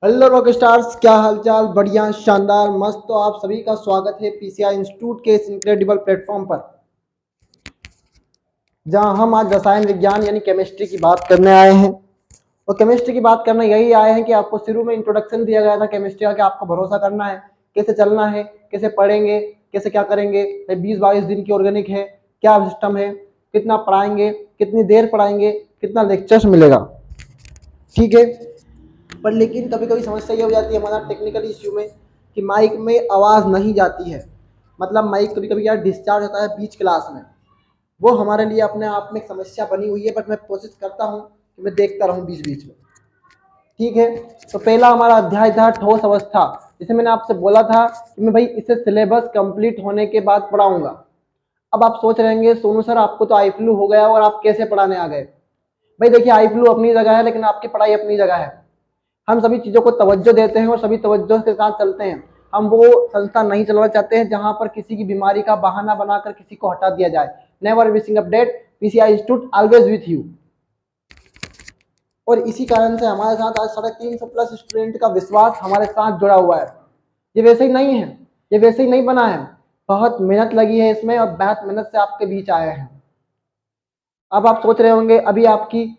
Hello rock stars, क्या हालचाल। बढ़िया, शानदार, मस्त। तो आप सभी का स्वागत है पीसीआई इंस्टीट्यूट के इस इनक्रेडिबल प्लेटफॉर्म पर, जहां हम आज रसायन विज्ञान यानी केमिस्ट्री की बात करने आए हैं। और केमिस्ट्री की बात करने यही आए हैं कि आपको शुरू में इंट्रोडक्शन दिया गया था केमिस्ट्री का कि आपको भरोसा करना है, कैसे चलना है, कैसे पढ़ेंगे, कैसे क्या करेंगे। 20-22 दिन की ऑर्गेनिक है, क्या सिस्टम है, कितना पढ़ाएंगे, कितनी देर पढ़ाएंगे, कितना लेक्चर्स मिलेगा। ठीक है, पर लेकिन कभी कभी समस्या ये हो जाती है हमारा टेक्निकल इश्यू में कि माइक में आवाज़ नहीं जाती है। मतलब माइक कभी कभी यार डिस्चार्ज होता है बीच क्लास में। वो हमारे लिए अपने आप में एक समस्या बनी हुई है, बट मैं कोशिश करता हूँ कि मैं देखता रहूँ बीच बीच में। ठीक है, तो पहला हमारा अध्याय था ठोस अवस्था। जैसे मैंने आपसे बोला था कि मैं भाई इसे सिलेबस कंप्लीट होने के बाद पढ़ाऊंगा। अब आप सोच रहे होंगे सोनू सर आपको तो आई फ्लू हो गया और आप कैसे पढ़ाने आ गए। भाई देखिए, आई फ्लू अपनी जगह है, लेकिन आपकी पढ़ाई अपनी जगह है। हम सभी चीज़ों को तवज्जो देते हैं और सभी तवज्जो के साथ चलते हैं। हम वो संस्था नहीं चलाना चाहते हैं जहां पर किसी की बीमारी का बहाना बनाकर किसी को हटा दिया जाए। Never missing update, PCI institute always with you. और इसी कारण से हमारे साथ आज 350+ स्टूडेंट का विश्वास हमारे साथ जुड़ा हुआ है। ये वैसे ही नहीं है, ये वैसे ही नहीं बना है, बहुत मेहनत लगी है इसमें और बहुत मेहनत से आपके बीच आए हैं। अब आप सोच रहे होंगे अभी आपकी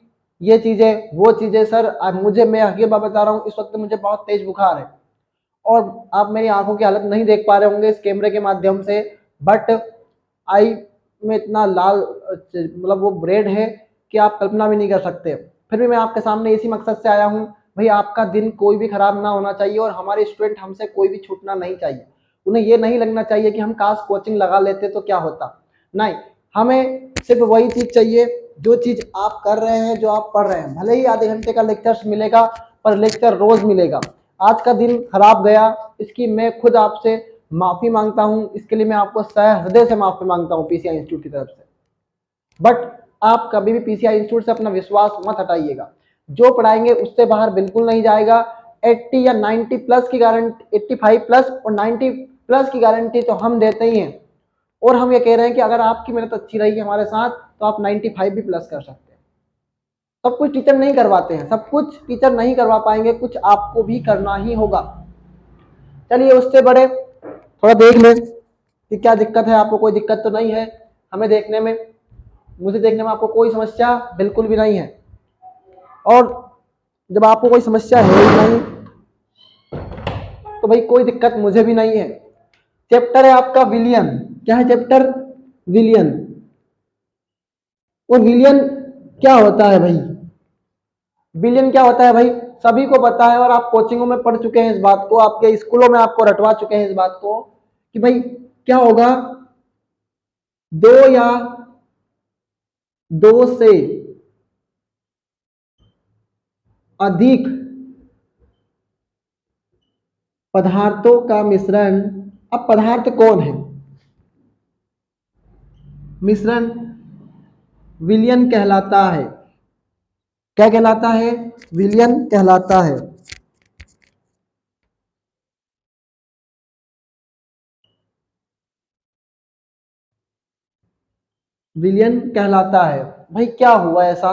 ये चीज़ें वो चीज़ें सर, अब मुझे, मैं हकीकत बात बता रहा हूँ, इस वक्त मुझे बहुत तेज बुखार है और आप मेरी आंखों की हालत नहीं देख पा रहे होंगे इस कैमरे के माध्यम से, बट आई में इतना लाल मतलब वो रेड है कि आप कल्पना भी नहीं कर सकते। फिर भी मैं आपके सामने इसी मकसद से आया हूँ, भाई आपका दिन कोई भी खराब ना होना चाहिए और हमारे स्टूडेंट हमसे कोई भी छूटना नहीं चाहिए। उन्हें ये नहीं लगना चाहिए कि हम काश कोचिंग लगा लेते तो क्या होता। नहीं, हमें सिर्फ वही चीज़ चाहिए जो चीज़ आप कर रहे हैं, जो आप पढ़ रहे हैं। भले ही आधे घंटे का लेक्चर मिलेगा, पर लेक्चर रोज मिलेगा। आज का दिन खराब गया, इसकी मैं खुद आपसे माफ़ी मांगता हूँ। इसके लिए मैं आपको सह हृदय से माफ़ी मांगता हूँ पीसीआई इंस्टीट्यूट की तरफ से। बट आप कभी भी पीसीआई इंस्टीट्यूट से अपना विश्वास मत हटाइएगा। जो पढ़ाएंगे उससे बाहर बिल्कुल नहीं जाएगा। 80 या 90 प्लस की गारंटी, 85+ और 90+ की गारंटी तो हम देते ही हैं। और हम ये कह रहे हैं कि अगर आपकी मेहनत अच्छी रहेगी हमारे साथ तो आप 95 भी प्लस कर सकते हैं। सब कुछ टीचर नहीं करवाते हैं, सब कुछ टीचर नहीं करवा पाएंगे, कुछ आपको भी करना ही होगा। चलिए उससे बड़े थोड़ा देख लें कि क्या दिक्कत है। आपको कोई दिक्कत तो नहीं है हमें देखने में, मुझे देखने में आपको कोई समस्या बिल्कुल भी नहीं है। और जब आपको कोई समस्या है ही नहीं तो भाई कोई दिक्कत मुझे भी नहीं है। चैप्टर है आपका विलियन। क्या है चैप्टर? विलियन। और विलियन क्या होता है भाई? विलियन क्या होता है भाई? सभी को पता है और आप कोचिंगों में पढ़ चुके हैं इस बात को, आपके स्कूलों में आपको रटवा चुके हैं इस बात को कि भाई क्या होगा, दो या दो से अधिक पदार्थों का मिश्रण। अब पदार्थ कौन है? मिश्रण विलियन कहलाता है। क्या कहलाता है? विलियन कहलाता है। विलियन कहलाता है। भाई क्या हुआ ऐसा?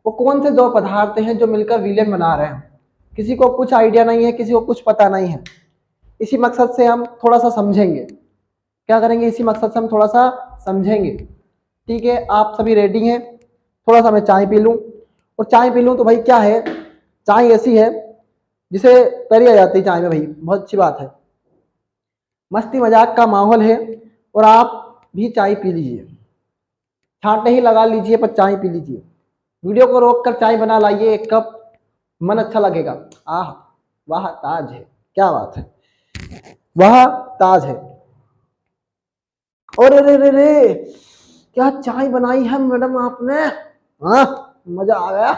वो कौन से दो पदार्थ हैं जो मिलकर विलियन बना रहे हैं? किसी को कुछ आइडिया नहीं है, किसी को कुछ पता नहीं है। इसी मकसद से हम थोड़ा सा समझेंगे। क्या करेंगे? इसी मकसद से हम थोड़ा सा समझेंगे। ठीक है, आप सभी रेडी हैं? थोड़ा सा मैं चाय पी लूँ। और चाय पी लूँ तो भाई क्या है, चाय ऐसी है जिसे तरी आ जाती है चाय में भाई, बहुत अच्छी बात है। मस्ती मजाक का माहौल है और आप भी चाय पी लीजिए। छांटे ही लगा लीजिए पर चाय पी लीजिए। वीडियो को रोक कर चाय बना लाइए एक कप, मन अच्छा लगेगा। आह, वाह ताज है, क्या बात है, वाह ताज है। और रे रे रे, क्या चाय बनाई है मैडम आपने। हाँ, मजा आ गया।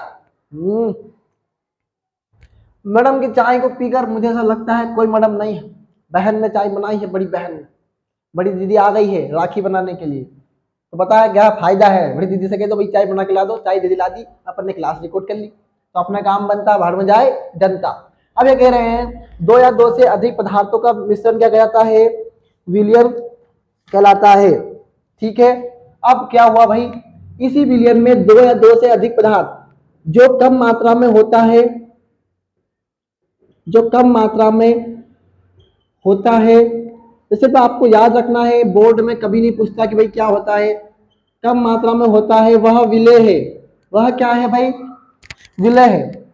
मैडम की चाय को पीकर मुझे ऐसा लगता है कोई मैडम नहीं है, बहन ने चाय बनाई है, बड़ी बहन ने। बड़ी दीदी आ गई है राखी बनाने के लिए। तो पता है क्या फायदा है? बड़ी दीदी से कह दो भाई चाय बना के ला दो, चाय दीदी ला दी, अपन ने क्लास रिकॉर्ड कर ली, तो अपना काम बनता, भाड़ में जाए जनता। अब ये कह रहे हैं दो या दो से अधिक पदार्थों का मिश्रण क्या कहलाता है? विलियन कहलाता है। ठीक है, अब क्या हुआ भाई, इसी विलियन में दो या दो से अधिक पदार्थ जो कम मात्रा में होता है जो कम मात्रा में होता है, इसे तो आपको याद रखना है, बोर्ड में कभी नहीं पूछता कि भाई क्या होता है। कम मात्रा में होता है वह विलेय है। वह क्या है भाई? विलेय है।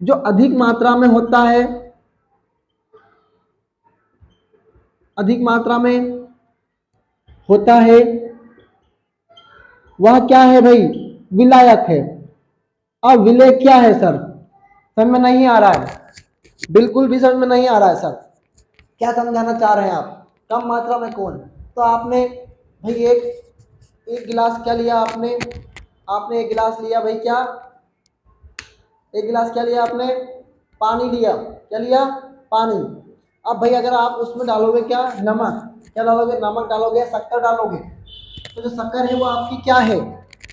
जो अधिक मात्रा में होता है, अधिक मात्रा में होता है, वह क्या है भाई? विलायक है। अब विलेय क्या है सर? समझ में नहीं आ रहा है, बिल्कुल भी समझ में नहीं आ रहा है सर। क्या समझाना चाह रहे हैं आप? कम मात्रा में कौन? तो आपने भाई एक गिलास क्या लिया आपने? आपने एक गिलास लिया भाई, क्या एक गिलास क्या लिया आपने? पानी लिया। क्या लिया? पानी। अब भाई अगर आप उसमें डालोगे क्या? नमक। क्या डालोगे? नमक डालोगे, शक्कर डालोगे। तो जो शक्कर है वो आपकी क्या है?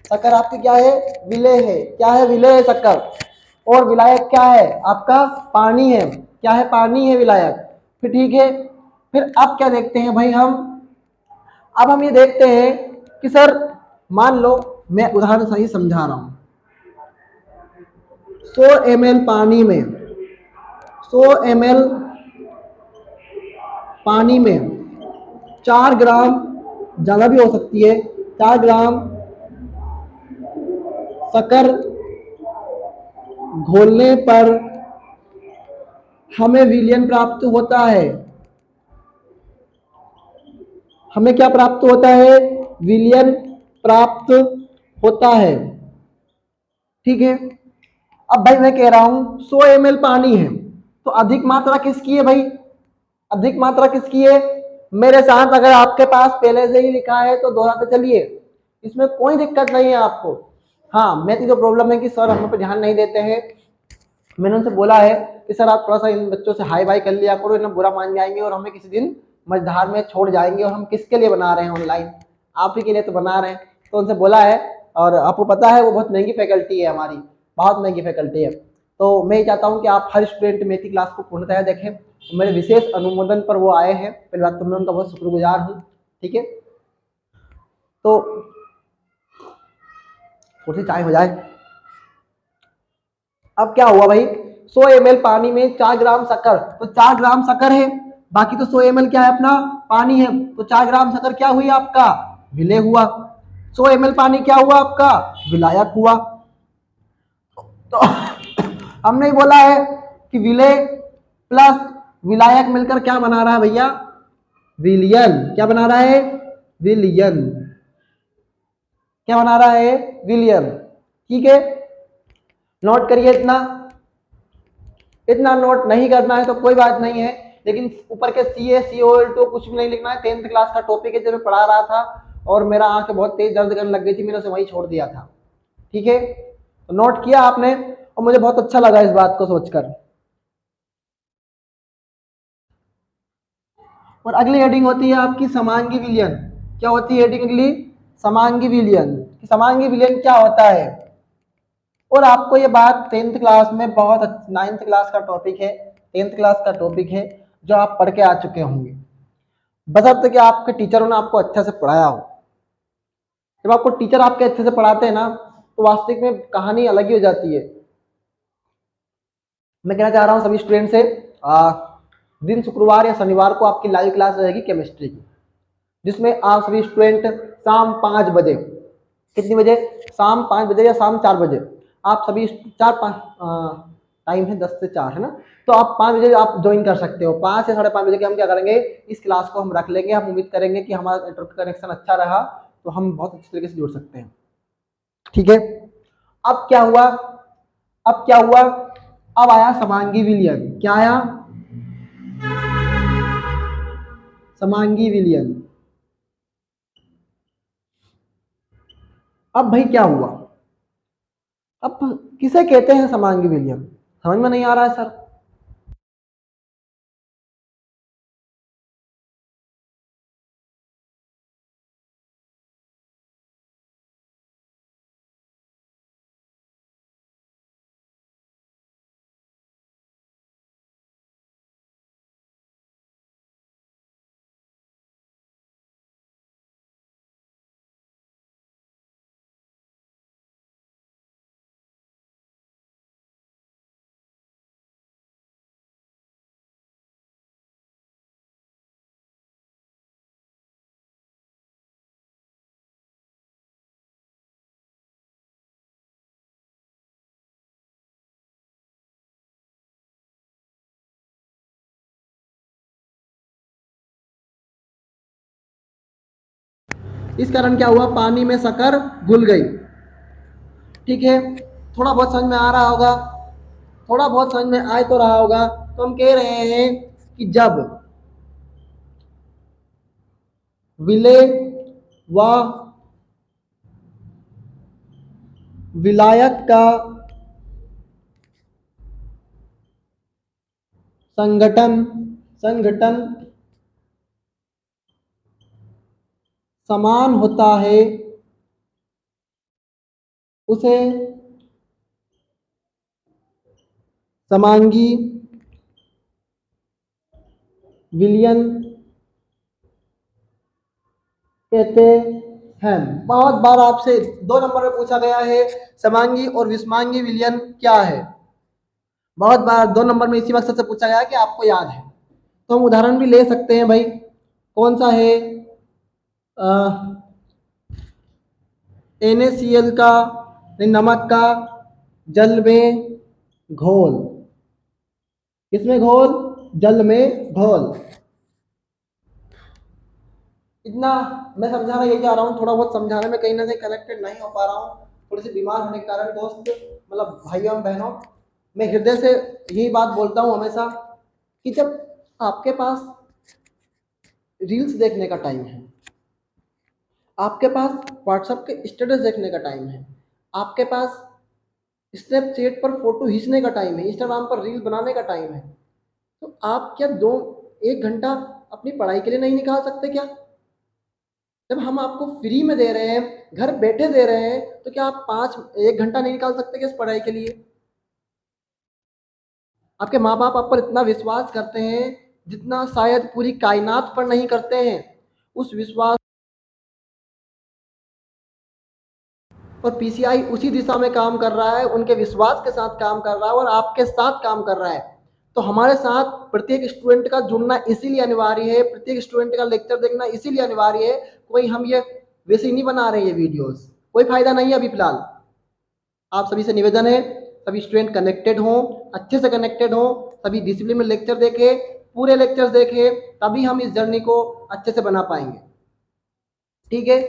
शक्कर आपकी क्या है? विलेय है। क्या है? विलेय है शक्कर। और विलायक क्या है आपका? पानी है। क्या है? पानी है विलायक। फिर ठीक है, फिर अब क्या देखते हैं भाई हम? अब हम ये देखते हैं कि सर मान लो, मैं उदाहरण सही समझा रहा हूं, 100 ml पानी में, 100 ml पानी में 4 ग्राम, ज़्यादा भी हो सकती है, 4 ग्राम शक्कर घोलने पर हमें विलयन प्राप्त होता है। हमें क्या प्राप्त होता है? विलयन प्राप्त होता है। ठीक है। अब भाई मैं कह रहा हूं 100 ml पानी है, तो अधिक मात्रा किसकी है भाई? अधिक मात्रा किसकी है? मेरे साथ अगर आपके पास पहले से ही लिखा है तो दोहराते चलिए, इसमें कोई दिक्कत नहीं है आपको। हाँ, मेरी जो प्रॉब्लम है कि सर हम पे ध्यान नहीं देते हैं। मैंने उनसे बोला है कि सर आप थोड़ा सा इन बच्चों से हाई बाई कर लिया करो, इन्हें बुरा मान जाएंगे और हमें किसी दिन मझधार में छोड़ जाएंगे, और हम किसके लिए बना रहे हैं ऑनलाइन? आप ही के लिए तो बना रहे हैं। तो उनसे बोला है, और आपको पता है वो बहुत महंगी फैकल्टी है हमारी, बहुत महंगी फैकल्टी है। तो मैं ये चाहता हूँ कि आप हर स्टूडेंट मेथी क्लास को पूर्णतः देखें। मेरे विशेष अनुमोदन पर वो आए हैं, पहली बात तो मैं उनका बहुत शुक्रगुजार हूँ। ठीक है, तो थोड़ी सी चाय हो जाए। अब क्या हुआ भाई? 100 ml पानी में 4 ग्राम शक्कर, तो 4 ग्राम शक्कर है, बाकी तो 100 ml क्या है अपना? पानी है। तो 4 ग्राम शक्कर क्या हुई आपका? विलय हुआ। 100 ml पानी क्या हुआ आपका? विलायक हुआ। तो हमने ही बोला है कि विलय प्लस विलायक मिलकर क्या बना रहा है भैया? विलयन। क्या बना रहा है? विलयन। क्या बना रहा है? विलयन। ठीक है, नोट करिए इतना। इतना नोट नहीं करना है तो कोई बात नहीं है, लेकिन ऊपर के CaCO2 कुछ भी नहीं लिखना है। 10th क्लास का टॉपिक है, जब मैं पढ़ा रहा था और मेरा आंख बहुत तेज दर्द करने लग गई थी, मैंने उसे वहीं छोड़ दिया था। ठीक है, तो नोट किया आपने, और मुझे बहुत अच्छा लगा इस बात को सोचकर। और अगली हेडिंग होती है आपकी समांगी विलयन। क्या होती है हेडिंग अगली? समांगी विलयन। समांगी विलयन क्या होता है? और आपको ये बात 10th क्लास में बहुत, 9th क्लास का टॉपिक है, 10th क्लास का टॉपिक है, जो आप पढ़ के आ चुके होंगे, बशर्ते कि आपके टीचरों ने आपको अच्छे से पढ़ाया हो। जब आपको टीचर आपके अच्छे से पढ़ाते हैं ना, तो वास्तविक में कहानी अलग ही हो जाती है। मैं कहना चाह रहा हूँ सभी स्टूडेंट से, दिन शुक्रवार या शनिवार को आपकी लाइव क्लास रहेगी केमिस्ट्री की, जिसमें आप सभी स्टूडेंट शाम 5 बजे, कितनी बजे? शाम 5 बजे या शाम 4 बजे, आप सभी 4-5 टाइम है 10 से 4 है ना, तो आप 5 बजे आप ज्वाइन कर सकते हो। 5 या 5:30 बजे के हम क्या करेंगे, इस क्लास को हम रख लेंगे। हम उम्मीद करेंगे कि हमारा नेटवर्क कनेक्शन अच्छा रहा तो हम बहुत अच्छे तरीके से जुड़ सकते हैं। ठीक है, अब क्या हुआ? अब क्या हुआ? अब आया समांगी विलयन। क्या आया? समांगी विलयन। अब भाई क्या हुआ? अब किसे कहते हैं समांगी विलयन? समझ में नहीं आ रहा है सर। इस कारण क्या हुआ, पानी में शक्कर घुल गई। ठीक है, थोड़ा बहुत समझ में आ रहा होगा, थोड़ा बहुत समझ में आ तो रहा होगा। तो हम कह रहे हैं कि जब विलेय व विलायक का संगठन संगठन समान होता है, उसे समांगी विलयन कहते हैं। बहुत बार आपसे 2 नंबर में पूछा गया है समांगी और विषमांगी विलयन क्या है। बहुत बार 2 नंबर में इसी मकसद से पूछा गया है कि आपको याद है। तो हम उदाहरण भी ले सकते हैं भाई। कौन सा है, NaCl का, नमक का जल में घोल। किसमें घोल, जल में घोल। इतना मैं समझाना यही चाह रहा हूँ, थोड़ा बहुत समझाने में कहीं ना कहीं कनेक्टेड नहीं हो पा रहा हूँ, थोड़ी सी बीमार होने के कारण। दोस्त मतलब भाइयों बहनों, मैं हृदय से यही बात बोलता हूँ हमेशा कि जब आपके पास रील्स देखने का टाइम है, आपके पास व्हाट्सएप के स्टेटस देखने का टाइम है, आपके पास स्नैपचैट पर फोटो खींचने का टाइम है, इंस्टाग्राम पर रील बनाने का टाइम है, तो आप क्या 1 घंटा अपनी पढ़ाई के लिए नहीं निकाल सकते क्या? जब हम आपको फ्री में दे रहे हैं, घर बैठे दे रहे हैं, तो क्या आप 1 घंटा नहीं निकाल सकते क्या इस पढ़ाई के लिए? आपके माँ बाप आप पर इतना विश्वास करते हैं जितना शायद पूरी कायनात पर नहीं करते हैं। उस विश्वास और पीसीआई उसी दिशा में काम कर रहा है, उनके विश्वास के साथ काम कर रहा है और आपके साथ काम कर रहा है। तो हमारे साथ प्रत्येक स्टूडेंट का जुड़ना इसीलिए अनिवार्य है, प्रत्येक स्टूडेंट का लेक्चर देखना इसीलिए अनिवार्य है। कोई हम ये वैसे ही नहीं बना रहे ये वीडियोस, कोई फायदा नहीं है अभी फिलहाल। आप सभी से निवेदन है, सभी स्टूडेंट कनेक्टेड हों, अच्छे से कनेक्टेड हों, सभी डिसिप्लिन में लेक्चर देखें, पूरे लेक्चर्स देखें, तभी हम इस जर्नी को अच्छे से बना पाएंगे। ठीक है,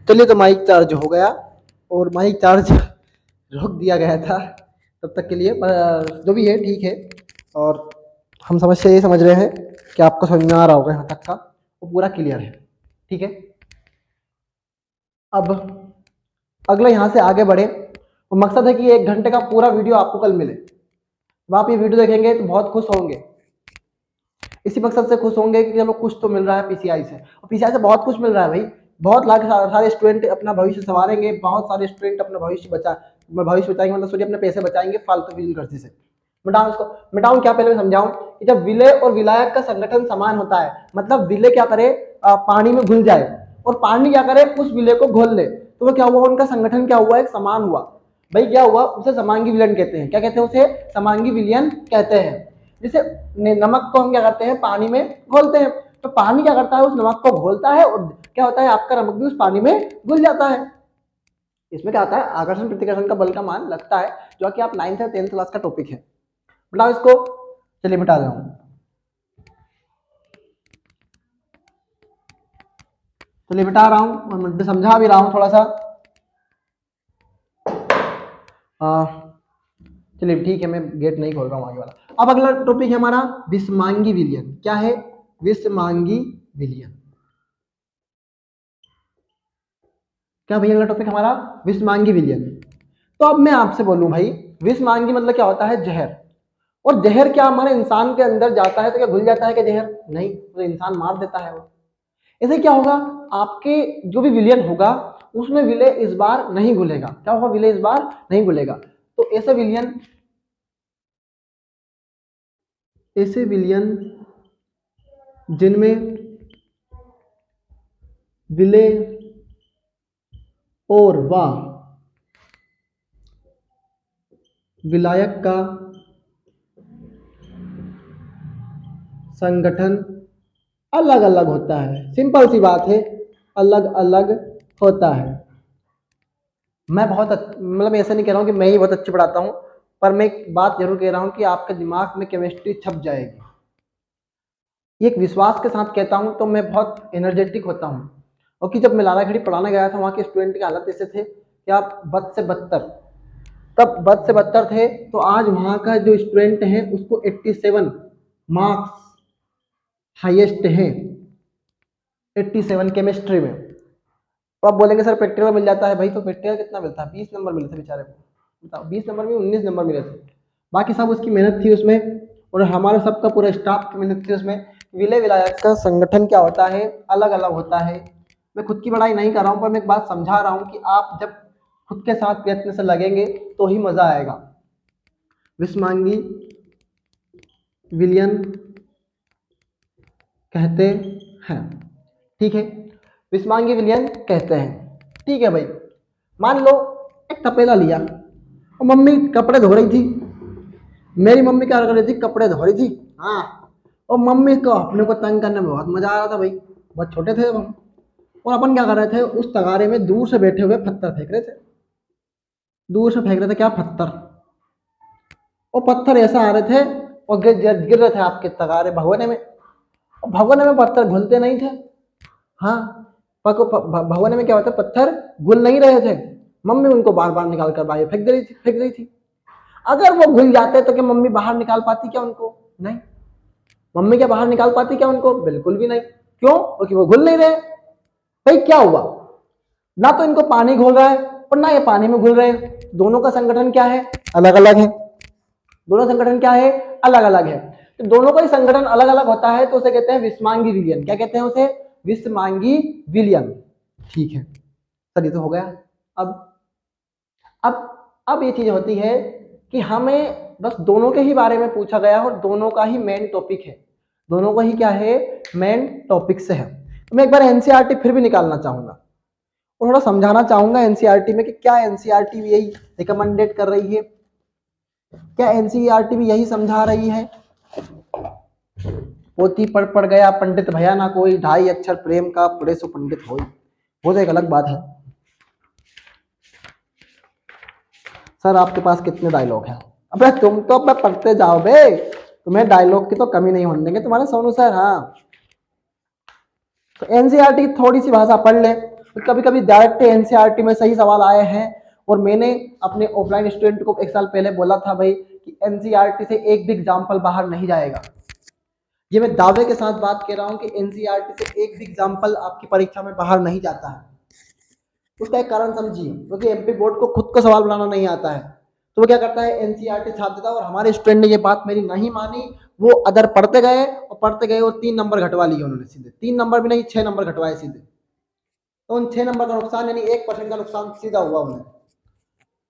चलिए। तो माइक चार्ज हो गया और माइक चार्ज रोक दिया गया था तब तक के लिए, पर जो भी है ठीक है। और हम समस्या ये समझ रहे हैं कि आपको समझ में आ रहा होगा यहाँ तक का, वो पूरा क्लियर है। ठीक है, अब अगला यहाँ से आगे बढ़े। तो मकसद है कि 1 घंटे का पूरा वीडियो आपको कल मिले। जब आप ये वीडियो देखेंगे तो बहुत खुश होंगे, इसी मकसद से खुश होंगे कि चलो कुछ तो मिल रहा है पीसीआई से। और पीसीआई से बहुत कुछ मिल रहा है भाई, बहुत लाख सारे स्टूडेंट अपना भविष्य संवारेंगे, बहुत सारे स्टूडेंट अपना भविष्य बचाएंगे, मतलब सॉरी अपने पैसे बचाएंगे फालतू फिजूल खर्ची से। मिटाऊं इसको, मिटाऊं क्या, पहले मैं समझाऊं कि जब विलय और विलायक का संगठन समान होता है, मतलब विलय क्या करे, पानी में घुल जाए, और पानी क्या करे, उस विलय को घोल ले, तो वो क्या हुआ, उनका संगठन क्या हुआ, एक समान हुआ। भाई क्या हुआ, उसे समांगी विलयन कहते हैं। क्या कहते हैं उसे, समांगी विलयन कहते हैं। जैसे नमक को हम क्या करते हैं, पानी में घोलते हैं, तो पानी क्या करता है, उस नमक को घोलता है, और क्या होता है, आपका नमक भी उस पानी में घुल जाता है। इसमें क्या होता है, आकर्षण प्रतिकर्षण का बल का मान लगता है, जो कि आप 9th या 10th क्लास का टॉपिक है। बताओ इसको, चलिए मिटा रहा हूं। चलिए मिटा रहा हूं, मैं समझा भी रहा हूं थोड़ा सा। चलिए ठीक है, मैं गेट नहीं खोल रहा हूं आगे वाला। अब अगला टॉपिक है हमारा विषमांगी विलयन। क्या है, विषमांगी विलयन। क्या भैया, अगला टॉपिक हमारा विषमांगी विलयन। तो अब मैं आपसे बोलूं भाई, विषमांगी मतलब क्या होता है, जहर। और जहर क्या हमारे इंसान के अंदर जाता है तो क्या घुल जाता है क्या जहर? नहीं, तो इंसान मार देता है वो। ऐसे क्या होगा, आपके जो भी विलयन होगा उसमें विलय इस बार नहीं घुलेगा। क्या होगा, विलय इस बार नहीं घुलेगा। तो ऐसे विलयन जिनमें विलय और व विलायक का संगठन अलग अलग होता है। सिंपल सी बात है, अलग अलग होता है। मैं बहुत मतलब ऐसा नहीं कह रहा हूँ कि मैं ही बहुत अच्छे पढ़ाता हूँ, पर मैं एक बात जरूर कह रहा हूँ कि आपके दिमाग में केमिस्ट्री छप जाएगी। ये एक विश्वास के साथ कहता हूँ, तो मैं बहुत एनर्जेटिक होता हूँ। और कि जब मैं लाला खड़ी पढ़ाने गया था, वहाँ के स्टूडेंट की हालत ऐसे थे कि आप बद से बदतर, तब बद से बदतर थे। तो आज वहाँ का जो स्टूडेंट है उसको 87 मार्क्स हाईएस्ट है, 87 केमिस्ट्री में। तो आप बोलेंगे सर प्रैक्टिकल मिल जाता है, भाई तो प्रैक्टिकल कितना मिलता है? 20 नंबर मिले थे बेचारे को, बताओ। 20 नंबर में 19 नंबर मिले थे, बाकी सब उसकी मेहनत थी उसमें, और हमारा सबका पूरा स्टाफ की मेहनत थी उसमें। विलय विलायक का संगठन क्या होता है, अलग अलग होता है। मैं खुद की बड़ाई नहीं कर रहा हूँ, पर मैं एक बात समझा रहा हूँ कि आप जब खुद के साथ प्रयत्न से लगेंगे तो ही मजा आएगा। विस्मांगी विलियन कहते हैं, ठीक है, विस्मांगी विलियन कहते हैं, ठीक है भाई। मान लो एक तपेला लिया और मम्मी कपड़े धो रही थी, मेरी मम्मी क्या कर रही थी, कपड़े धो रही थी, हाँ। और मम्मी को अपने को तंग करने में बहुत मजा आ रहा था भाई, बहुत छोटे थे हम। और अपन क्या कर रहे थे, उस तगारे में दूर से बैठे हुए पत्थर फेंक रहे थे, दूर से फेंक रहे थे क्या, पत्थर। और पत्थर ऐसा आ रहे थे और गिर रहे थे आपके तगारे भगोने में, और भगोने में पत्थर घुलते नहीं थे। हाँ, भगोने में क्या होता है, पत्थर घुल नहीं रहे थे। मम्मी उनको बार बार निकाल कर बाहर फेंक रही थी। अगर वो घुल जाते तो क्या मम्मी बाहर निकाल पाती क्या उनको? नहीं। मम्मी क्या बाहर निकाल पाती क्या उनको? बिल्कुल भी नहीं। क्यों? क्योंकि वो घुल नहीं रहे। भाई क्या हुआ, ना तो इनको पानी घुल रहा है और ना ये पानी में घुल रहे हैं। दोनों का संगठन क्या है, अलग अलग है। दोनों संगठन क्या है, अलग अलग है। तो दोनों का ही संगठन अलग अलग होता है, तो उसे कहते हैं विस्मांगी विलियन। क्या कहते हैं उसे? विस्मांगी विलियन। ठीक है सर, ये तो हो गया। अब अब ये चीज होती है कि हमें बस दोनों के ही बारे में पूछा गया और दोनों का ही मेन टॉपिक है, दोनों का ही क्या है, मेन टॉपिक से है। तो मैं एक बार एनसीईआरटी फिर भी निकालना चाहूंगा और थोड़ा समझाना चाहूंगा एनसीईआरटी में कि क्या एनसीईआरटी भी यही रिकमेंडेड कर रही है, क्या एनसीईआरटी भी यही समझा रही है। पोथी पढ़ गया पंडित भया ना कोई, ढाई अक्षर प्रेम का पढ़े सो पंडित होई। वो तो एक अलग बात है। सर आपके पास कितने डायलॉग हैं? अबे तुम तो अब पढ़ते जाओ बे, तुम्हें डायलॉग की तो कमी नहीं होने देंगे तुम्हारे सोनू सर। हाँ, तो एनसीईआरटी की थोड़ी सी भाषा पढ़ ले। तो कभी कभी डायरेक्ट एनसीईआरटी में सही सवाल आए हैं, और मैंने अपने ऑफलाइन स्टूडेंट को एक साल पहले बोला था भाई कि एनसीईआरटी से एक भी एग्जाम्पल बाहर नहीं जाएगा। ये मैं दावे के साथ बात कर रहा हूँ कि एनसीईआरटी से एक भी एग्जाम्पल आपकी परीक्षा में बाहर नहीं जाता है। उसका एक कारण समझिए, क्योंकि एमपी बोर्ड को खुद को सवाल बनाना नहीं आता है, तो वो क्या करता है, एनसीईआरटी छाप देता है। और हमारे स्टूडेंट ने ये बात मेरी नहीं मानी, वो अदर पढ़ते गए और 3 नंबर घटवा लिए उन्होंने सीधे, 3 नंबर भी नहीं 6 नंबर घटवाए सीधे। तो उन 6 नंबर का नुकसान यानी 1% का नुकसान सीधा हुआ उन्हें।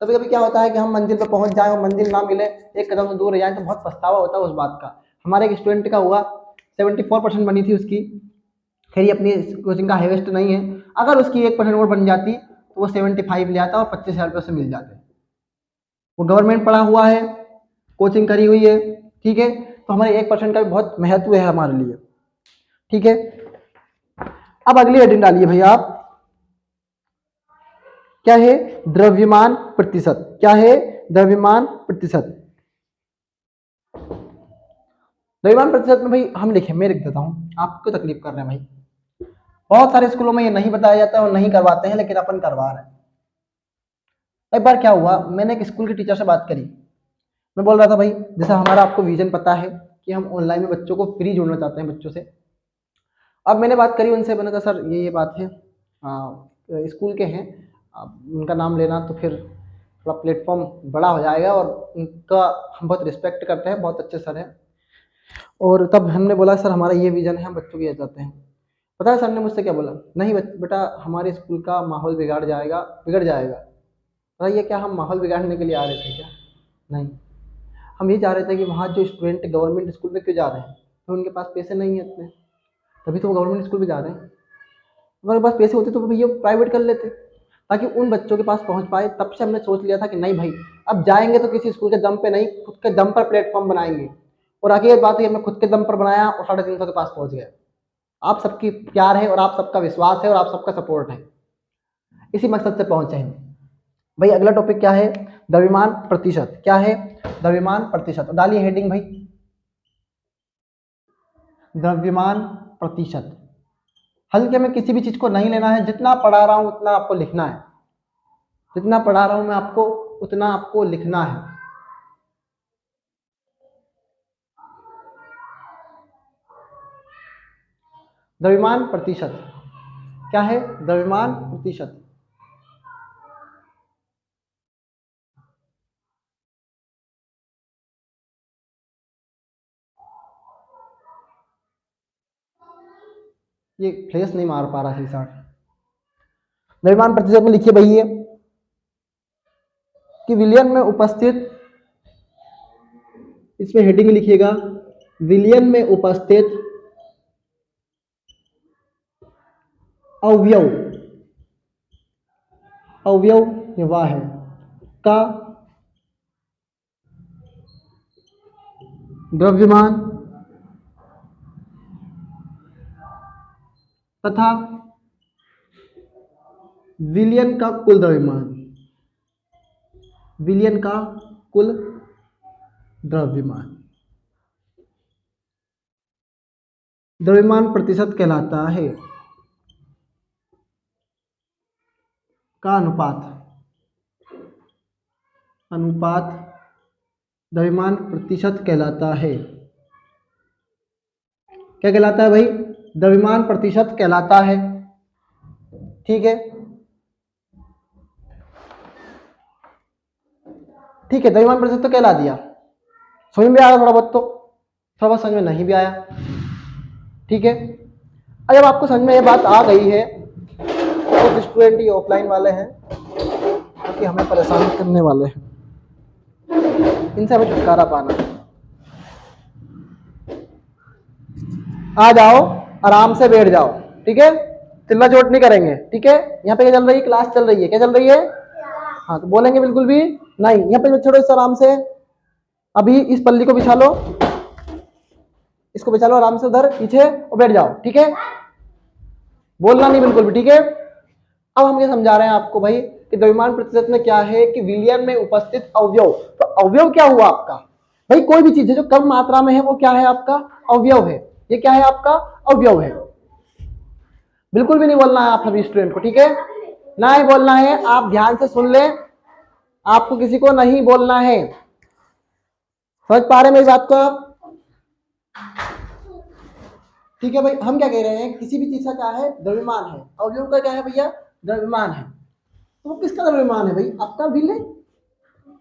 कभी कभी क्या होता है कि हम मंजिल पर पहुंच जाए और मंजिल ना मिले, एक कदम दूर रह जाए, तो बहुत पछतावा होता है उस बात का। हमारे एक स्टूडेंट का हुआ, 74% बनी थी उसकी। खैर ये अपनी कोचिंग का हाईएस्ट नहीं है, अगर उसकी 1% और बन जाती तो वो 75 ले आता और 25,000 रुपये से मिल जाते। वो गवर्नमेंट पढ़ा हुआ है, कोचिंग करी हुई है, ठीक है, तो हमारे 1% का भी बहुत महत्व है हमारे लिए, ठीक है। अब अगली हेडिंग डालिए भैया आप, क्या है, द्रव्यमान प्रतिशत। क्या है, द्रव्यमान प्रतिशत। द्रव्यमान प्रतिशत में भाई हम लिखे, मैं लिख देता हूं, आपको तकलीफ कर रहे हैं भाई। बहुत सारे स्कूलों में ये नहीं बताया जाता है और नहीं करवाते हैं, लेकिन अपन करवा रहे हैं। एक बार क्या हुआ, मैंने एक स्कूल के टीचर से बात करी। मैं बोल रहा था भाई जैसा हमारा आपको विजन पता है कि हम ऑनलाइन में बच्चों को फ्री जोड़ना चाहते हैं बच्चों से। अब मैंने बात करी उनसे, मैंने कहा सर ये बात है, स्कूल के हैं, आप उनका नाम लेना तो फिर थोड़ा प्लेटफॉर्म बड़ा हो जाएगा, और उनका हम बहुत रिस्पेक्ट करते हैं, बहुत अच्छे सर हैं। और तब हमने बोला सर हमारा ये विजन है, हम बच्चों की चाहते हैं। पता है सर ने मुझसे क्या बोला, नहीं बेटा हमारे स्कूल का माहौल बिगड़ जाएगा। पता ये क्या, हम माहौल बिगाड़ने के लिए आ रहे थे क्या? नहीं, हम ये चाह रहे थे कि वहाँ जो स्टूडेंट गवर्नमेंट स्कूल में क्यों जा रहे हैं, तो उनके पास पैसे नहीं है इतने, तभी तो वो गवर्नमेंट स्कूल में जा रहे हैं। अगर उनके पास पैसे होते तो भैया प्राइवेट कर लेते, ताकि उन बच्चों के पास पहुंच पाए। तब से हमने सोच लिया था कि नहीं भाई, अब जाएंगे तो किसी स्कूल के दम पे नहीं, खुद के दम पर प्लेटफॉर्म बनाएंगे। और आगे ये बात है, हमने खुद के दम पर बनाया और 350 के पास पहुंच गए। आप सबकी प्यार है और आप सबका विश्वास है और आप सबका सपोर्ट है, इसी मकसद से पहुंचे हैं। भाई अगला टॉपिक क्या है, द्रव्यमान प्रतिशत। क्या है, द्रव्यमान प्रतिशत। डालिए हेडिंग भाई, द्रव्यमान प्रतिशत। हल्के में किसी भी चीज को नहीं लेना है, जितना पढ़ा रहा हूं उतना आपको लिखना है, जितना पढ़ा रहा हूं मैं आपको उतना आपको लिखना है। द्रव्यमान प्रतिशत क्या है, द्रव्यमान प्रतिशत। ये फ्लैश नहीं मार पा रहा है सर। द्रव्यमान प्रतिशत में लिखिए भैया कि विलियन में उपस्थित, इसमें हेडिंग लिखिएगा विलियन में उपस्थित अवयव, अवयव वाह का द्रव्यमान तथा विलियन का कुल द्रव्यमान, विलियन का कुल द्रव्यमान, द्रव्यमान प्रतिशत कहलाता है का अनुपात, अनुपात द्रव्यमान प्रतिशत कहलाता है। क्या कहलाता है भाई, द्रव्यमान प्रतिशत कहलाता है। ठीक है, ठीक है, द्रव्यमान प्रतिशत तो कहला दिया, समझ में आया थोड़ा बहुत, तो थोड़ा बहुत समझ में नहीं भी आया। ठीक है, जब आपको समझ में ये बात आ गई है तो कुछ स्टूडेंट ये ऑफलाइन वाले हैं क्योंकि हमें परेशान करने वाले हैं, इनसे हमें छुटकारा पाना। आ जाओ, आराम से बैठ जाओ, ठीक है, चिल्ला चोट नहीं करेंगे। ठीक है, यहाँ पे क्या चल रही है, क्लास चल रही है, क्या चल रही है, हाँ, तो बोलेंगे बिल्कुल भी नहीं। यहाँ पे छोड़ो इस आराम से, अभी इस पल्ली को बिछा लो, इसको बिछा लो आराम से उधर पीछे और बैठ जाओ। ठीक है, बोलना नहीं बिल्कुल भी। ठीक है, अब हम ये समझा रहे हैं आपको भाई कि द्रव्यमान प्रतिशत में क्या है कि विलियन में उपस्थित अवयव। तो अवयव क्या हुआ आपका भाई, कोई भी चीज है जो कम मात्रा में है वो क्या है आपका अवयव है। ये क्या है आपका अवयव है। बिल्कुल भी नहीं बोलना है आप सभी स्टूडेंट को, ठीक है, ना ही बोलना है, आप ध्यान से सुन ले, आपको किसी को नहीं बोलना है। समझ पा रहे मेरी बात को आप, ठीक है भाई। हम क्या कह रहे हैं, किसी भी चीज का क्या है द्रव्यमान है, अवयव का क्या है भैया द्रव्यमान है। तो वो किसका द्रव्यमान है भाई, आपका विलय।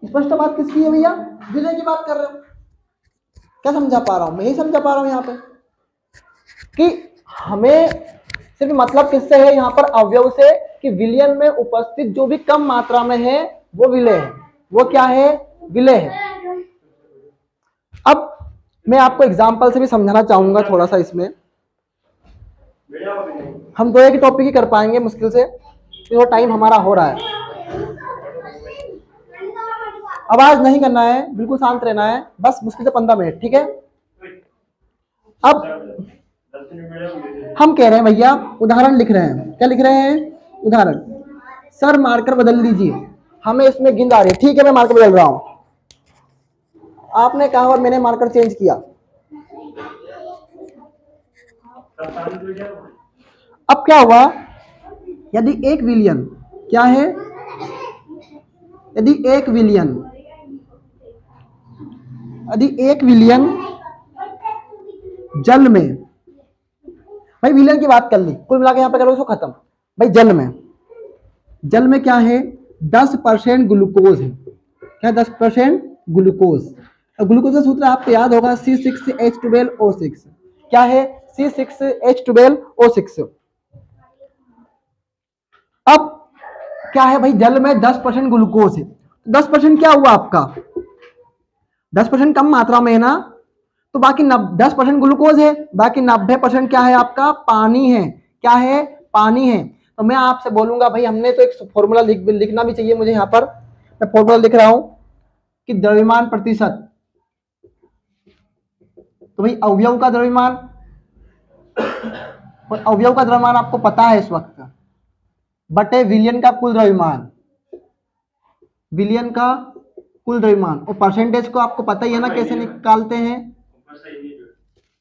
स्पष्ट बात किसकी है भैया, विलय की बात कर रहे हो। क्या समझा पा रहा हूं मैं, यही समझा पा रहा हूं यहाँ पे कि हमें सिर्फ मतलब किससे है यहाँ पर, अवयव से, कि विलयन में उपस्थित जो भी कम मात्रा में है वो विलय है, वो क्या है विलय है। अब मैं आपको एग्जांपल से भी समझाना चाहूंगा थोड़ा सा, इसमें हम दो एक टॉपिक ही कर पाएंगे मुश्किल से, तो टाइम हमारा हो रहा है। आवाज नहीं करना है, बिल्कुल शांत रहना है, बस मुश्किल से 15 मिनट, ठीक है। अब हम कह रहे हैं भैया, उदाहरण लिख रहे हैं, क्या लिख रहे हैं, उदाहरण। सर मार्कर बदल लीजिए, हमें इसमें गिंद आ रही है, ठीक है मैं मार्कर बदल रहा हूं। आपने कहा और मैंने मार्कर चेंज किया। अब क्या हुआ, यदि एक विलियन क्या है, यदि एक विलियन, यदि एक विलियन जल में, भाई विलियन की बात कर ली, कुल मिला के यहाँ पे करो इसको खत्म। भाई जल में, जल में क्या है 10% ग्लूकोज है, क्या 10% ग्लूकोज। ग्लूकोज का सूत्र आपको याद होगा C6H12O6, क्या है C6H12O6। अब क्या है भाई, जल में 10% ग्लूकोज है, 10% क्या हुआ आपका, 10% कम मात्रा में है ना, तो बाकी 10% ग्लूकोज है, बाकी 90% क्या है आपका पानी है, क्या है पानी है। तो मैं आपसे बोलूंगा भाई, हमने तो एक फॉर्मूला लिखना भी चाहिए मुझे, यहाँ पर मैं फॉर्मूला लिख रहा हूं कि द्रव्यमान प्रतिशत, तो भाई अवयव का द्रव्यमान, और अवयव का द्रव्यमान आपको पता है इस वक्त, बटे विलियन का कुल द्रव्यमान, विलयन का कुल द्रव्यमान, और परसेंटेज को आपको पता ही है ना कैसे निकालते हैं।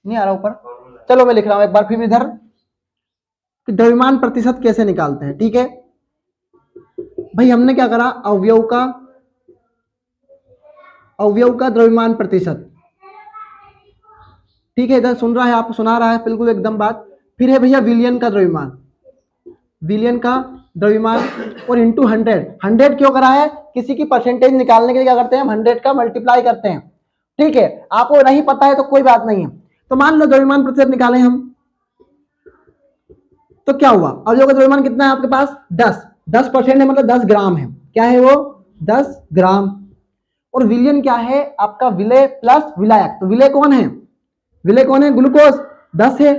नहीं आ रहा ऊपर, चलो मैं लिख रहा हूं एक बार फिर इधर कि द्रव्यमान प्रतिशत कैसे निकालते हैं। ठीक है भाई, हमने क्या करा, अवयव का द्रव्यमान प्रतिशत। ठीक है, इधर सुन रहा है, आप सुना रहा है बिल्कुल एकदम बात। फिर है भैया विलयन का द्रव्यमान, विलयन का द्रव्यमान और इंटू 100 क्यों करा है, किसी की परसेंटेज निकालने के लिए क्या करते हैं हम 100 का मल्टीप्लाई करते हैं। ठीक है, आपको नहीं पता है तो कोई बात नहीं है। तो मान लो द्रव्यमान प्रतिशत निकालें हम, तो क्या हुआ, अवयव का द्रव्यमान कितना है आपके पास 10% है, मतलब 10 ग्राम है। क्या है वो 10 ग्राम। और विलयन क्या है आपका, विलय प्लस विलायक। तो विलय कौन है, विलय कौन है, ग्लूकोज 10 है।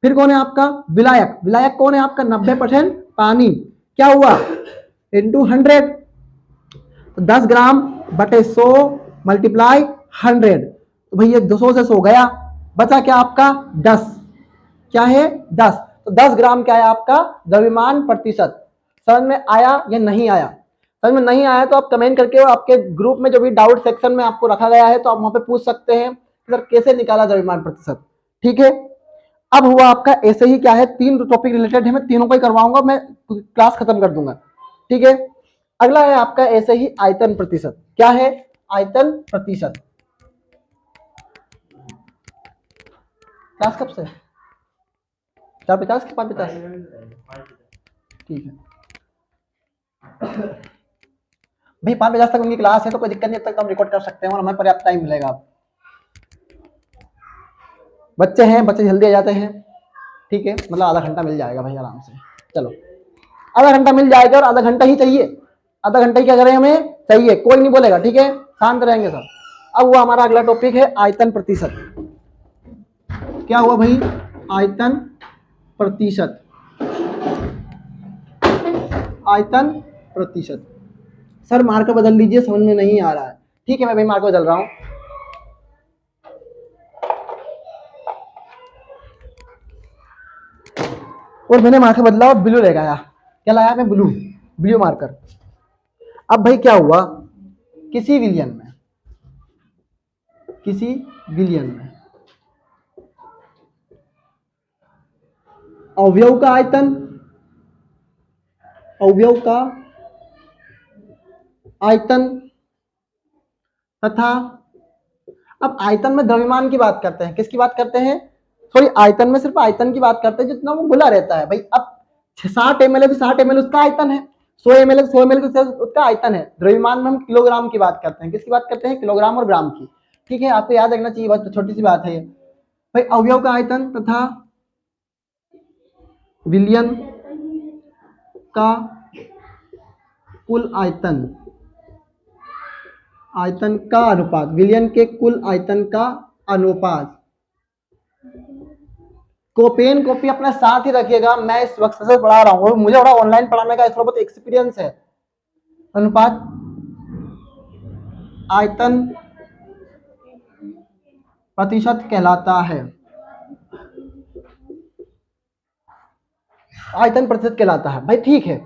फिर कौन है आपका विलायक, विलायक कौन है आपका 90% पानी। क्या हुआ इंटू 100, तो 10 ग्राम बटे 100 मल्टीप्लाई 100, तो भैया 200 से 100 गया, बचा क्या आपका 10। क्या है 10, तो 10 ग्राम क्या है आपका द्रव्यमान प्रतिशत। समझ में आया या नहीं आया, समझ में नहीं आया तो आप कमेंट करके, आपके ग्रुप में जो भी डाउट सेक्शन में आपको रखा गया है तो आप वहां पे पूछ सकते हैं सर कैसे निकाला द्रव्यमान प्रतिशत। ठीक है, अब हुआ आपका ऐसे ही क्या है, 3 टॉपिक रिलेटेड है, मैं तीनों को ही करवाऊंगा, मैं क्लास खत्म कर दूंगा। ठीक है, अगला है आपका ऐसे ही आयतन प्रतिशत। क्या है आयतन प्रतिशत, क्लास कब से 4:50 की 5:50, ठीक है भाई 5:50 तक उनकी क्लास है तो कोई दिक्कत नहीं, तब तक हम रिकॉर्ड कर सकते हैं और हमें पर्याप्त टाइम मिलेगा। बच्चे हैं, बच्चे जल्दी आ जाते हैं। ठीक है, मतलब आधा घंटा मिल जाएगा भाई आराम से। चलो आधा घंटा मिल जाएगा, और आधा घंटा ही चाहिए, आधा घंटा ही क्या करें हमें चाहिए, कोई नहीं बोलेगा। ठीक है, शांत रहेंगे सब। अब हुआ हमारा अगला टॉपिक है आयतन प्रतिशत। क्या हुआ भाई आयतन प्रतिशत, आयतन प्रतिशत। सर मार्कर बदल लीजिए, समझ में नहीं आ रहा है। ठीक है, मैं भाई मार्कर बदल रहा हूं। और मैंने मार्कर बदला और ब्लू लेकर आया। क्या लाया मैं, ब्लू, ब्लू मार्कर। अब भाई क्या हुआ, किसी विलियन में, किसी विलियन में अवयव का आयतन, अवयव का आयतन तथा, अब आयतन में द्रव्यमान की बात करते हैं, किसकी बात करते हैं, सॉरी आयतन में सिर्फ आयतन की बात करते हैं जितना वो खुला रहता है। भाई अब 60 ml है तो 60 ml उसका आयतन है, 100 ml है 100 ml उसका आयतन है। द्रव्यमान में हम किलोग्राम की बात करते हैं, किसकी बात करते हैं, किलोग्राम और ग्राम की। ठीक है, आपको याद रखना चाहिए, बात छोटी सी बात है ये। भाई अवयव का आयतन तथा विलयन का कुल आयतन, आयतन का अनुपात, विलयन के कुल आयतन का अनुपात। पेन कॉपी अपने साथ ही रखिएगा, मैं इस वक्त से पढ़ा रहा हूँ, मुझे थोड़ा ऑनलाइन पढ़ाने का थोड़ा बहुत एक्सपीरियंस है। अनुपात आयतन प्रतिशत कहलाता है, आयतन प्रतिशत कहलाता है भाई। ठीक है,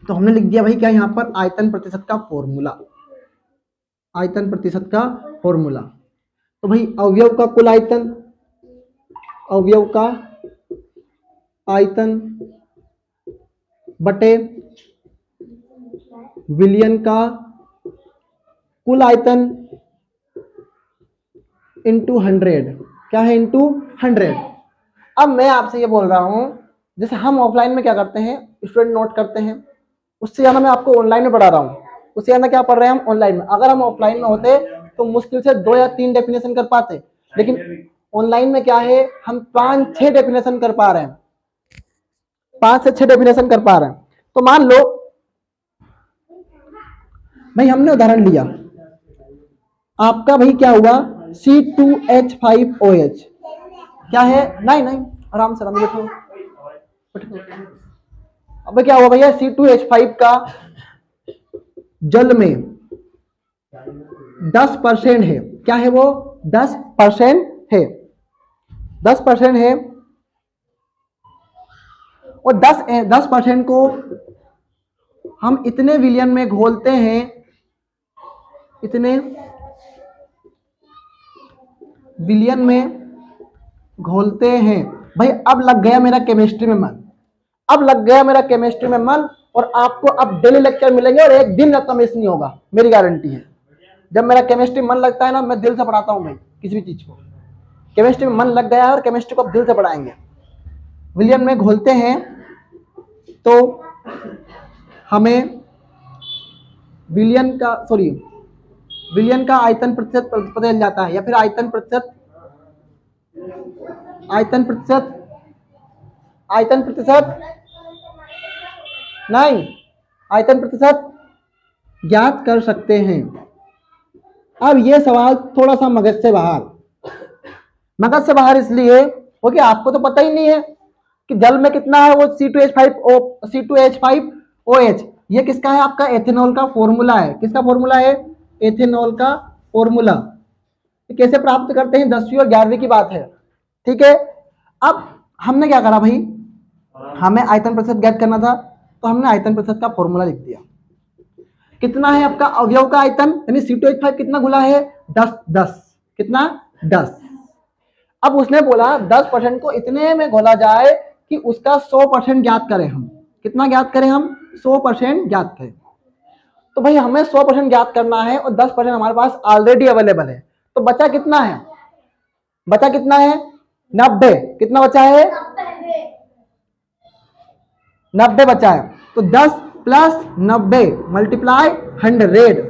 तो हमने लिख दिया भाई क्या यहाँ पर आयतन प्रतिशत का फॉर्मूला, आयतन प्रतिशत का फॉर्मूला। तो भाई अवयव का कुल आयतन, अवयव का आयतन बटे विलयन का कुल आयतन इंटू 100। क्या है इंटू 100। अब मैं आपसे ये बोल रहा हूं, जैसे हम ऑफलाइन में क्या करते हैं स्टूडेंट नोट करते हैं, उससे ज्यादा मैं आपको ऑनलाइन में पढ़ा रहा हूँ, उससे ज्यादा क्या पढ़ रहे हैं हम ऑनलाइन में। अगर हम ऑफलाइन में होते तो मुश्किल से 2 या 3 डेफिनेशन कर पाते, लेकिन ऑनलाइन में क्या है हम 5-6 डेफिनेशन कर पा रहे हैं, 5 से 6 डेफिनेशन कर पा रहे हैं। तो मान लो भाई हमने उदाहरण लिया आपका, भाई क्या हुआ C2H5OH। क्या है, नहीं नहीं आराम से बैठो, अब क्या हुआ भैया C2H5 का जल में 10% है। क्या है वो 10% है, 10% है। और 10% को हम इतने विलियन में घोलते हैं, इतने विलियन में घोलते हैं। भाई अब लग गया मेरा केमिस्ट्री में मन, अब लग गया मेरा केमिस्ट्री में मन, और आपको अब डेली लेक्चर मिलेंगे और एक दिन का मिस नहीं होगा, मेरी गारंटी है। जब मेरा केमिस्ट्री मन लगता है ना, मैं दिल से पढ़ाता हूँ भाई किसी भी चीज को। केमिस्ट्री में मन लग गया है और केमिस्ट्री को अब दिल से पढ़ाएंगे। विलियन में घोलते हैं तो हमें विलियन का आयतन प्रतिशत पता चल जाता है, या फिर आयतन प्रतिशत ज्ञात कर सकते हैं। अब ये सवाल थोड़ा सा मगज से बाहर इसलिए क्योंकि आपको तो पता ही नहीं है कि जल में कितना है वो C2H5OH। ये किसका है? आपका एथेनॉल का फॉर्मूला है। किसका फॉर्मूला है? एथेनॉल का फॉर्मूला। कैसे प्राप्त करते हैं? 10वीं और 11वीं की बात है, ठीक है। अब हमने क्या करा भाई, हमें आयतन प्रतिशत ज्ञात करना था, तो हमने आयतन प्रतिशत का फॉर्मूला लिख दिया। कितना है आपका अवयव का आयतन, यानी C2H5 कितना घुला है? 10। कितना? 10। अब उसने बोला 10% को इतने में घोला जाए कि उसका 100% ज्ञात करें हम। कितना ज्ञात करें हम? 100% ज्ञात करें। तो भाई हमें 100% ज्ञात करना है और 10% हमारे पास ऑलरेडी अवेलेबल है। तो बचा कितना है? 90। कितना बचा है? 90 बचा है। तो 10 + 90 मल्टीप्लाई 100।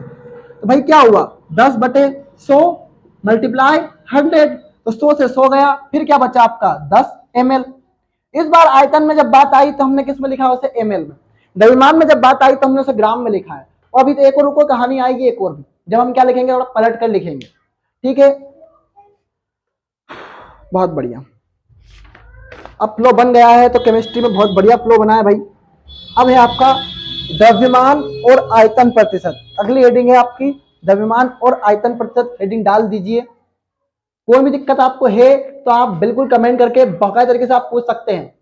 तो भाई क्या हुआ? 10/100 मल्टीप्लाई 100। तो 100 से 100 गया, फिर क्या बचा आपका? 10 ml। इस बार आयतन में जब बात आई तो हमने किस में लिखा? उसे ml में। द्रव्यमान में जब बात आई तो हमने उसे ग्राम में लिखा है। और अभी तो एक और रुको, कहानी आएगी एक और भी, जब हम क्या लिखेंगे, थोड़ा पलट कर लिखेंगे, ठीक है। बहुत बढ़िया, अब फ्लो बन गया है। तो केमिस्ट्री में बहुत बढ़िया फ्लो बना है भाई। अब है आपका द्रव्यमान और आयतन प्रतिशत। अगली हेडिंग है आपकी द्रव्यमान और आयतन प्रतिशत। हेडिंग डाल दीजिए। कोई भी दिक्कत आपको है तो आप बिल्कुल कमेंट करके बाकायदा तरीके से आप पूछ सकते हैं।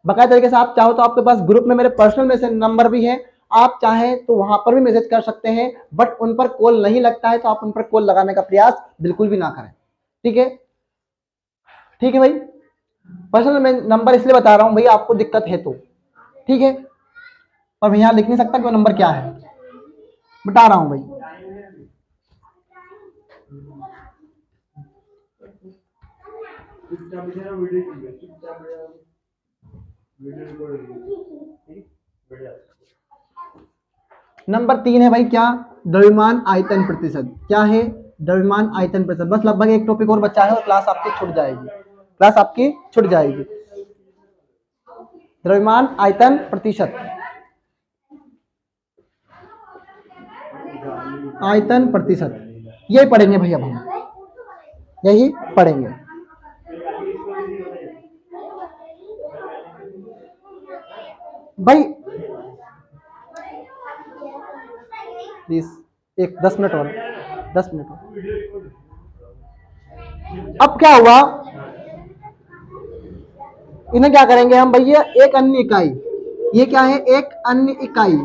बाकायदा तरीके से आप चाहो तो आपके पास ग्रुप में मेरे पर्सनल मैसेज नंबर भी है, आप चाहें तो वहां पर भी मैसेज कर सकते हैं। बट उन पर कॉल नहीं लगता है तो आप उन पर कॉल लगाने का प्रयास बिल्कुल भी ना करें, ठीक है। ठीक है भाई, पर्सनल मैं नंबर इसलिए बता रहा हूं भाई, आपको दिक्कत है तो, ठीक है। पर मैं यहां लिख नहीं सकता कि वो नंबर क्या है, बता रहा हूं भाई। नंबर 3 है भाई क्या? द्रव्यमान आयतन प्रतिशत। क्या है? द्रव्यमान आयतन प्रतिशत। बस लगभग एक टॉपिक और बचा है और क्लास आपकी छूट जाएगी। द्रव्यमान आयतन प्रतिशत, आयतन प्रतिशत यही पढ़ेंगे भाई। अब हम यही पढ़ेंगे। भाई प्लीज 10 मिनट और। अब क्या हुआ, इन्हें क्या करेंगे हम भैया? एक अन्य इकाई। ये क्या है? एक अन्य इकाई।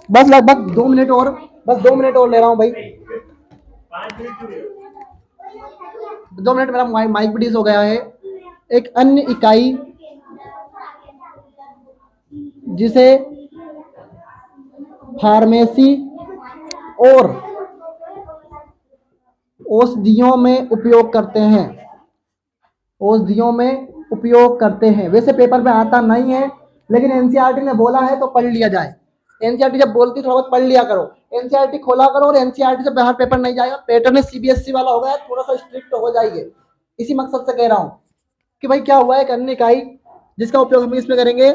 बस लगभग 2 मिनट और, बस 2 मिनट और ले रहा हूं भाई। 2 मिनट, मेरा माइक भी डिस हो गया है। एक अन्य इकाई जिसे फार्मेसी और औषधियों में उपयोग करते हैं। वैसे पेपर में आता नहीं है, लेकिन एनसीईआरटी ने बोला है तो पढ़ लिया जाए। एनसीईआरटी जब बोलती थोड़ा बहुत पढ़ लिया करो। एनसीईआरटी खोला करो और एनसीईआरटी से बाहर पेपर नहीं जाएगा। पैटर्न सीबीएसई वाला हो गया, थोड़ा सा स्ट्रिक्ट हो जाएंगे। इसी मकसद से कह रहा हूं कि भाई क्या हुआ है, एक अन्य इकाई जिसका उपयोग हम इसमें करेंगे।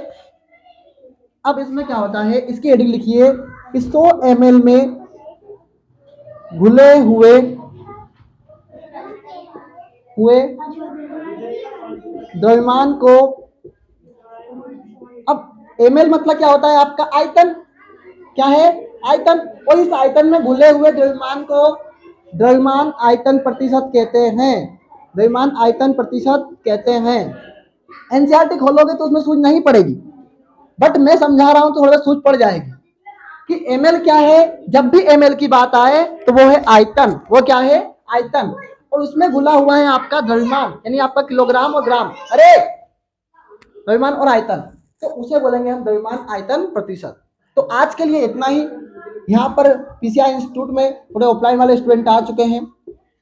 अब इसमें क्या होता है, इसकी हेडिंग लिखिए। 100 ml में घुले हुए द्रव्यमान को, अब ml मतलब क्या होता है आपका? आयतन। क्या है? आयतन। और इस आयतन में घुले हुए द्रव्यमान को द्रव्यमान आयतन प्रतिशत कहते हैं। एनसीईआरटी खोलोगे तो उसमें सूझ नहीं पड़ेगी, बट मैं समझा रहा हूं तो थोड़ा सूझ पड़ जाएगी कि एमएल क्या है। जब भी एमएल की बात आए तो वो है आयतन, वो क्या है, आयतन, और उसमें घुला हुआ है आपका द्रव्यमान, यानी आपका किलोग्राम और ग्राम, अरे द्रव्यमान और आयतन, तो उसे बोलेंगे हम द्रव्यमान आयतन प्रतिशत। तो आज के लिए इतना ही। यहाँ पर पीसीआई इंस्टीट्यूट में थोड़े ऑफलाइन वाले स्टूडेंट आ चुके हैं,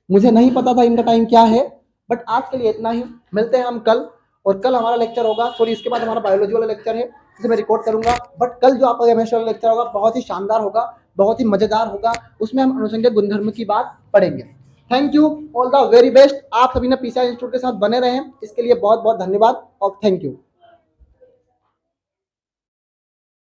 मुझे नहीं पता था इनका टाइम क्या है, बट आज के लिए इतना ही। मिलते हैं हम कल, और कल हमारा लेक्चर होगा, सॉरी इसके बाद हमारा बायोलॉजी वाला लेक्चर है, जिसे मैं रिकॉर्ड करूंगा, बट कल जो आपका केमिस्ट्री वाला लेक्चर होगा बहुत ही शानदार होगा, बहुत ही मजेदार होगा, उसमें हम अनुसंख्यक गुणधर्म की बात पढ़ेंगे। Thank you, all the very best. आप सभी ने पीसीआई इंस्टीट्यूट के साथ बने रहें, इसके लिए बहुत बहुत धन्यवाद और थैंक यू।